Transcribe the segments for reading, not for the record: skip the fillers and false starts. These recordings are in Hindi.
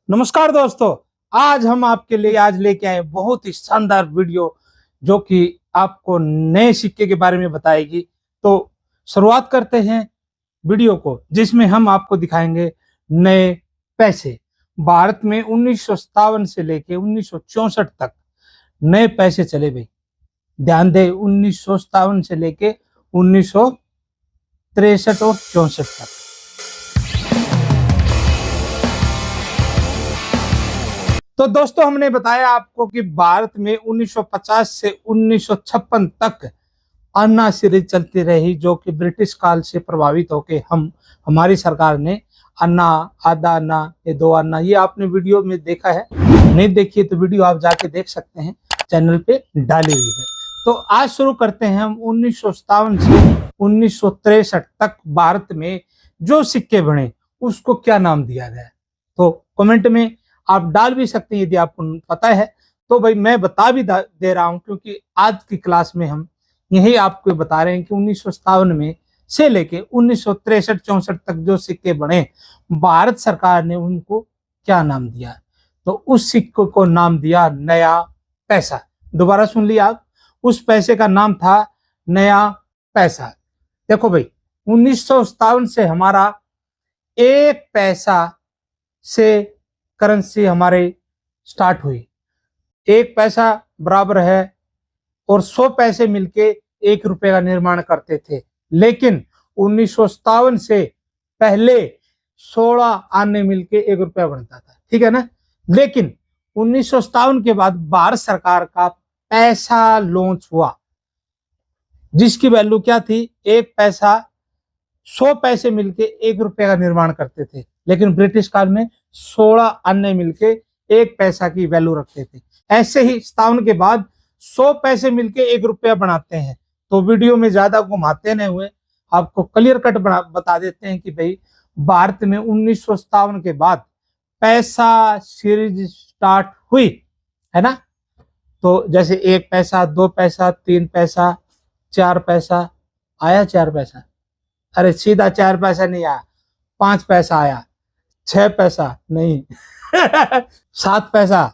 नमस्कार दोस्तों, आज हम आपके लिए आज लेके आए बहुत ही शानदार वीडियो जो कि आपको नए सिक्के के बारे में बताएगी। तो शुरुआत करते हैं वीडियो को, जिसमें हम आपको दिखाएंगे नए पैसे। भारत में 1957 से लेके 1964 तक नए पैसे चले भाई। ध्यान दे, 1957 से लेके 1963 और 64 तक। तो दोस्तों, हमने बताया आपको कि भारत में 1950 से 1956 तक अन्ना सीरीज चलती रही, जो कि ब्रिटिश काल से प्रभावित होकर हमारी सरकार ने अन्ना, आधा अन्ना, ये दो अन्ना, ये आपने वीडियो में देखा है। नहीं देखिए तो वीडियो आप जाके देख सकते हैं, चैनल पे डाली हुई है। तो आज शुरू करते हैं हम 1957 से 1963 तक भारत में जो सिक्के बने उसको क्या नाम दिया गया। तो कमेंट में आप डाल भी सकते हैं यदि आपको पता है। तो भाई मैं बता भी दे रहा हूं, क्योंकि आज की क्लास में हम यही आपको बता रहे हैं कि 1957 में से लेके 1963-64 तक जो सिक्के बने, भारत सरकार ने उनको क्या नाम दिया। तो उस सिक्के को नाम दिया नया पैसा। दोबारा सुन लिया आप, उस पैसे का नाम था नया पैसा। देखो भाई, 1957 से हमारा एक पैसा से करेंसी हमारे स्टार्ट हुई। एक पैसा बराबर है और 100 पैसे मिलके 1 रुपए का निर्माण करते थे। लेकिन 1957 से पहले 16 आने मिलके 1 रुपया बनता था, ठीक है ना। लेकिन 1957 के बाद भारत सरकार का पैसा लॉन्च हुआ, जिसकी वैल्यू क्या थी, एक पैसा 100 पैसे मिलके 1 रुपए का निर्माण करते थे। लेकिन ब्रिटिश काल में 16 अन्य मिलके 1 पैसा की वैल्यू रखते थे। ऐसे ही 57 के बाद 100 पैसे मिलके 1 रुपया बनाते हैं। तो वीडियो में ज्यादा घुमाते नहीं हुए, आपको क्लियर कट बता देते हैं कि भाई भारत में 1957 के बाद पैसा सीरीज स्टार्ट हुई है ना। तो जैसे 1 पैसा, 2 पैसा, 3 पैसा, 4 पैसा आया। 4 पैसा, अरे सीधा 4 पैसा नहीं आया, 5 पैसा आया, 6 पैसा नहीं 7 पैसा,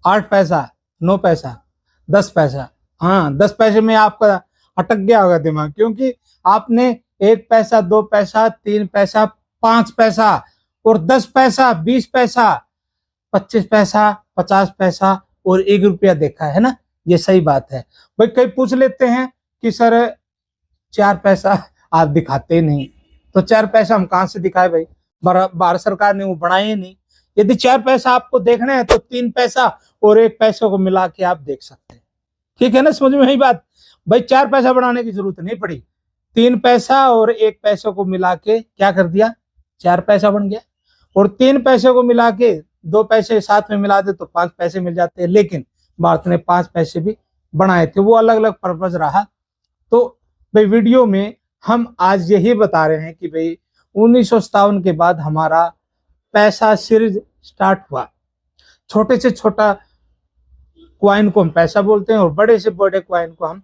8 पैसा, 9 पैसा, 10 पैसा। हाँ, 10 पैसे में आपका अटक गया होगा दिमाग, क्योंकि आपने 1 पैसा, 2 पैसा, 3 पैसा, 5 पैसा और 10 पैसा, 20 पैसा, 25 पैसा, 50 पैसा और 1 रुपया देखा है ना। ये सही बात है भाई। कई पूछ लेते हैं कि सर 4 पैसा आप दिखाते नहीं, तो 4 पैसा हम कहां से दिखाए भाई, भारत सरकार ने वो बनाए नहीं। यदि 4 पैसा आपको देखना है तो 3 पैसा और 1 पैसे को मिला के आप देख सकते हैं, ठीक है ना। समझ में आई बात भाई। 4 पैसा बनाने की जरूरत नहीं पड़ी, 3 पैसा और 1 पैसे को मिला के क्या कर दिया, 4 पैसा बन गया। और 3 पैसे को मिला के 2 पैसे साथ में मिला दे तो 5 पैसे मिल जाते हैं। लेकिन भारत ने 5 पैसे भी बनाए थे, वो अलग अलग पर्पज रहा। तो भाई वीडियो में हम आज यही बता रहे हैं कि भाई 1957 के बाद हमारा पैसा सीरीज स्टार्ट हुआ। छोटे से छोटा क्वाइन को हम पैसा बोलते हैं और बड़े से बड़े क्वाइन को हम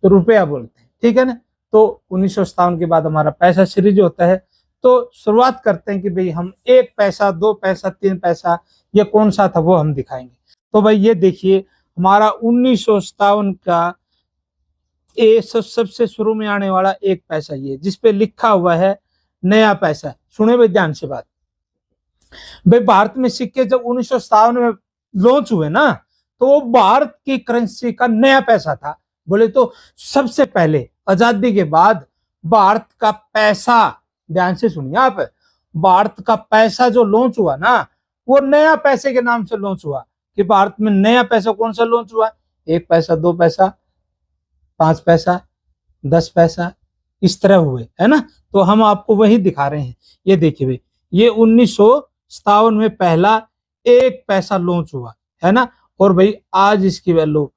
रुपया बोलते हैं, ठीक है ना। तो 1957 के बाद हमारा पैसा सीरीज होता है। तो शुरुआत करते हैं कि भाई हम 1 पैसा, 2 पैसा, 3 पैसा, ये कौन सा था वो हम दिखाएंगे। तो भाई ये देखिए, हमारा 1957 का सबसे शुरू में आने वाला 1 पैसा, ये जिसपे लिखा हुआ है नया पैसा। सुने भाई ध्यान से बात। भाई भारत में सिक्के जब 1957 में लॉन्च हुए ना, तो वो भारत की करेंसी का नया पैसा था। बोले तो सबसे पहले आजादी के बाद भारत का पैसा, ध्यान से सुनिए आप, भारत का पैसा जो लॉन्च हुआ ना, वो नया पैसे के नाम से लॉन्च हुआ। कि भारत में नया पैसा कौन सा लॉन्च हुआ, 1 पैसा, 2 पैसा, 5 पैसा, 10 पैसा, इस तरह हुए, है ना। तो हम आपको वही दिखा रहे हैं। ये देखिए भाई, ये 1957 में पहला 1 पैसा लॉन्च हुआ है ना। और भाई आज इसकी वैल्यू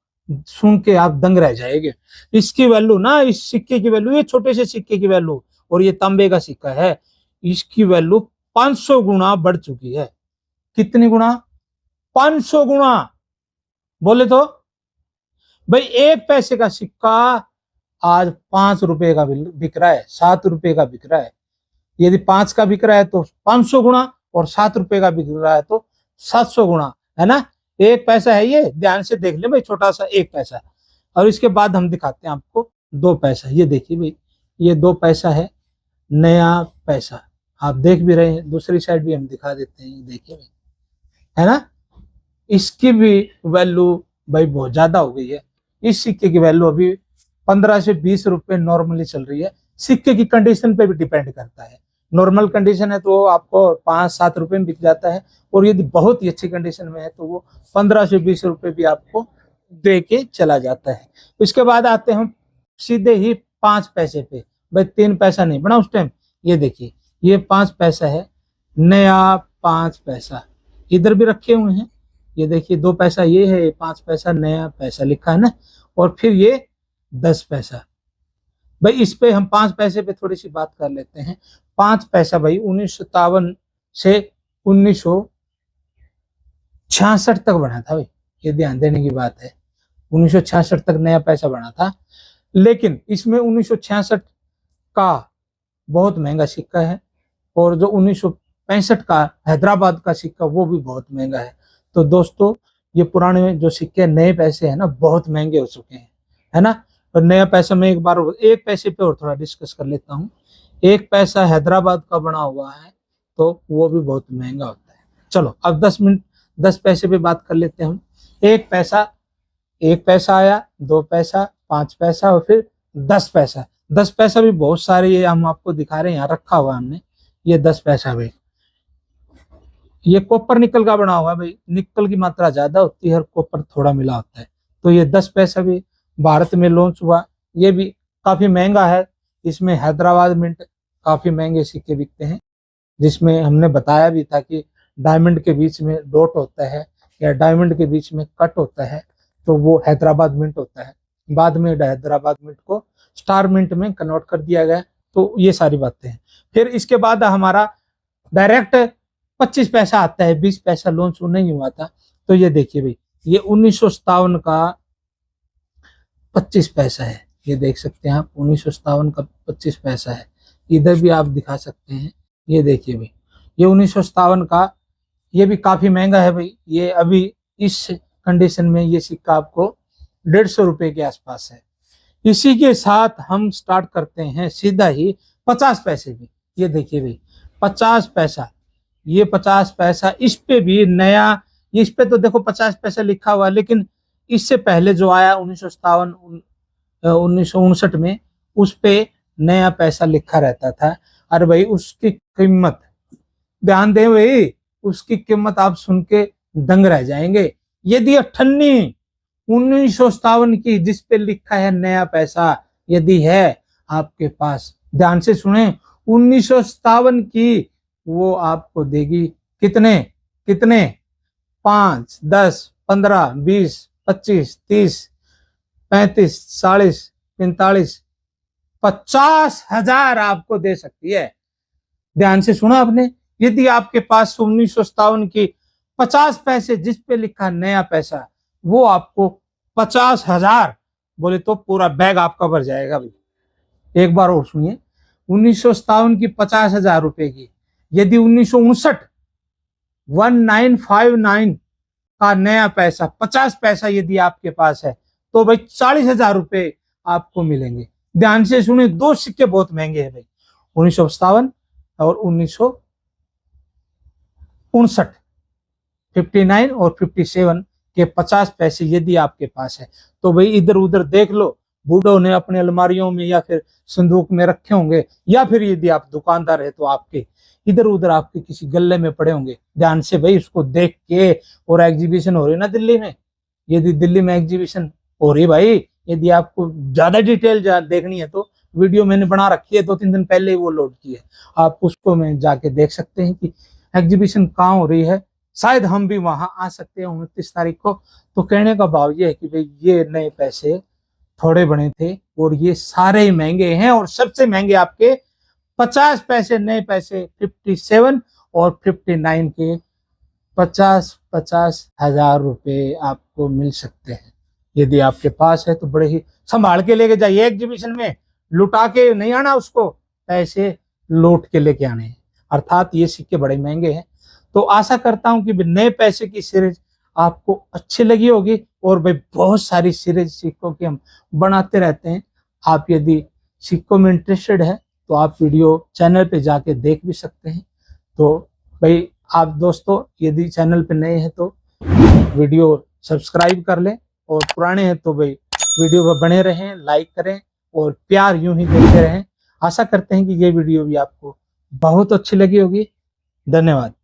सुन के आप दंग रह जाएंगे। इसकी वैल्यू ना, इस सिक्के की वैल्यू, ये छोटे से सिक्के की वैल्यू, और ये तांबे का सिक्का है, इसकी वैल्यू 500 गुना बढ़ चुकी है। कितनी गुना, 500 गुना। बोले तो भाई 1 पैसे का सिक्का आज 5 रुपए का बिक रहा है, 7 रुपए का बिक रहा है। यदि 5 का बिक रहा है तो 500 गुना, और 7 रुपए का बिक रहा है तो 700 गुना, है ना। एक पैसा है ये, ध्यान से देख ले भाई, छोटा सा एक पैसा। और इसके बाद हम दिखाते हैं आपको 2 पैसा। ये देखिए भाई, ये 2 पैसा है, नया पैसा। आप देख भी रहे हैं, दूसरी साइड भी हम दिखा देते हैं, ये देखिए भाई, है ना। इसकी भी वैल्यू भाई बहुत ज्यादा हो गई है। इस सिक्के की वैल्यू अभी 15 से 20 रुपए नॉर्मली चल रही है। सिक्के की कंडीशन पे भी डिपेंड करता है। नॉर्मल कंडीशन है तो आपको 5-7 रुपए में बिक जाता है, और यदि बहुत ही अच्छी कंडीशन में है तो वो 15 से 20 रुपए भी आपको दे के चला जाता है। इसके बाद आते हैं हम सीधे ही 5 पैसे पे। भाई 3 पैसा नहीं बना उस टाइम। ये देखिए, ये 5 पैसा है, नया 5 पैसा। इधर भी रखे हुए हैं, ये देखिए 2 पैसा ये है, 5 पैसा नया पैसा लिखा है ना। और फिर ये 10 पैसा। भाई इस पे हम 5 पैसे पे थोड़ी सी बात कर लेते हैं। 5 पैसा भाई 1957 से 1966 तक बना था भाई, ये ध्यान देने की बात है। 1966 तक नया पैसा बना था, लेकिन इसमें 1966 का बहुत महंगा सिक्का है, और जो 1965 का हैदराबाद का सिक्का वो भी बहुत महंगा है। तो दोस्तों ये पुराने जो सिक्के नए पैसे हैं ना, बहुत महंगे हो चुके हैं, है ना। और नया पैसा में एक बार एक पैसे पे और थोड़ा डिस्कस कर लेता हूँ। एक पैसा हैदराबाद का बना हुआ है, तो वो भी बहुत महंगा होता है। चलो अब 10 पैसे पे बात कर लेते हैं हम। एक पैसा आया, 2 पैसा, 5 पैसा, और फिर 10 पैसा। 10 पैसा भी बहुत सारे ये हम आपको दिखा रहे हैं, यहाँ रखा हुआ हमने। ये 10 पैसा भाई, ये कॉपर निकल का बना हुआ है भाई। निकल की मात्रा ज्यादा होती है और कॉपर थोड़ा मिला होता है। तो ये 10 पैसा भी भारत में लॉन्च हुआ, ये भी काफी महंगा है। इसमें हैदराबाद मिंट काफी महंगे सिक्के बिकते हैं, जिसमें हमने बताया भी था कि डायमंड के बीच में डॉट होता है या डायमंड के बीच में कट होता है, तो वो हैदराबाद मिंट होता है। बाद में हैदराबाद मिंट को स्टार मिंट में कन्वर्ट कर दिया गया। तो ये सारी बातें हैं। फिर इसके बाद हमारा डायरेक्ट 25 पैसा आता है। 20 पैसा लॉन्च नहीं हुआ था। तो ये देखिए भाई, ये 1957 का 25 पैसा है, ये देख सकते हैं आप। 1957 का 25 पैसा है। इधर भी आप दिखा सकते हैं, ये देखिए भाई, ये 1957 का, ये भी काफी महंगा है भाई। ये अभी इस कंडीशन में ये सिक्का आपको 150 रुपए के आसपास है। इसी के साथ हम स्टार्ट करते हैं सीधा ही 50 पैसे भी। ये देखिए भाई, 50 पैसा, ये 50 पैसा, इस पे भी नया, इस पे तो देखो 50 पैसा लिखा हुआ है, लेकिन इससे पहले जो आया 1959 में, उस पे नया पैसा लिखा रहता था। अरे भाई उसकी कीमत ध्यान दें भाई, उसकी कीमत आप सुन के दंग रह जाएंगे। यदि 1957 की, जिस पे लिखा है नया पैसा, यदि है आपके पास, ध्यान से सुने, 1957 की, वो आपको देगी कितने 5, 10, 15, 20, 25, 30, 35, 40, 45, 50,000 आपको दे सकती है। ध्यान से सुना आपने। यदि आपके पास 1957 की 50 पैसे, जिस पे लिखा नया पैसा, वो आपको 50,000 बोले तो पूरा बैग आपका भर जाएगा भाई। एक बार और सुनिए, 1957 की 50,000 रुपए की, यदि 1959 का नया पैसा 50 पैसा यदि आपके पास है, तो भाई 40,000 रुपए आपको मिलेंगे। ध्यान से सुनिए, 2 सिक्के बहुत महंगे हैं भाई, 1957 और 1959, 59 और 57 के 50 पैसे यदि आपके पास है, तो भाई इधर उधर देख लो, बूढ़ों ने अपने अलमारियों में या फिर संदूक में रखे होंगे, या फिर यदि आप दुकानदार है तो आपके इधर उधर आपके किसी गल्ले में पड़े होंगे। ध्यान से भाई उसको देख के, और एग्जीबिशन हो रही ना दिल्ली में, यदि दिल्ली में एग्जीबिशन हो रही भाई, यदि आपको ज्यादा डिटेल देखनी है तो वीडियो मैंने बना रखी है, 2-3 दिन पहले ही वो लोड की है, आप उसको में जाके देख सकते हैं कि एग्जीबिशन कहाँ हो रही है। शायद हम भी वहां आ सकते हैं 29 तारीख को। तो कहने का भाव ये है कि भाई ये नए पैसे थोड़े बने थे और ये सारे ही महंगे हैं, और सबसे महंगे आपके 50 पैसे नए पैसे 57 और 59 के 50,000 रुपए आपको मिल सकते हैं। यदि आपके पास है तो बड़े ही संभाल के लेके जाइए एग्जीबिशन में, लुटा के नहीं आना उसको, पैसे लौट के लेके आने हैं। अर्थात ये सिक्के बड़े महंगे हैं। तो आशा करता हूं कि नए पैसे की सीरीज आपको अच्छी लगी होगी। और भाई बहुत सारी सीरीज सिक्कों की हम बनाते रहते हैं। आप यदि सिक्कों में इंटरेस्टेड है तो आप वीडियो चैनल पे जाके देख भी सकते हैं। तो भाई आप दोस्तों यदि चैनल पे नए हैं तो वीडियो सब्सक्राइब कर लें, और पुराने हैं तो भाई वीडियो पर बने रहें, लाइक करें और प्यार यूं ही देते रहें। आशा करते हैं कि ये वीडियो भी आपको बहुत अच्छी लगी होगी। धन्यवाद।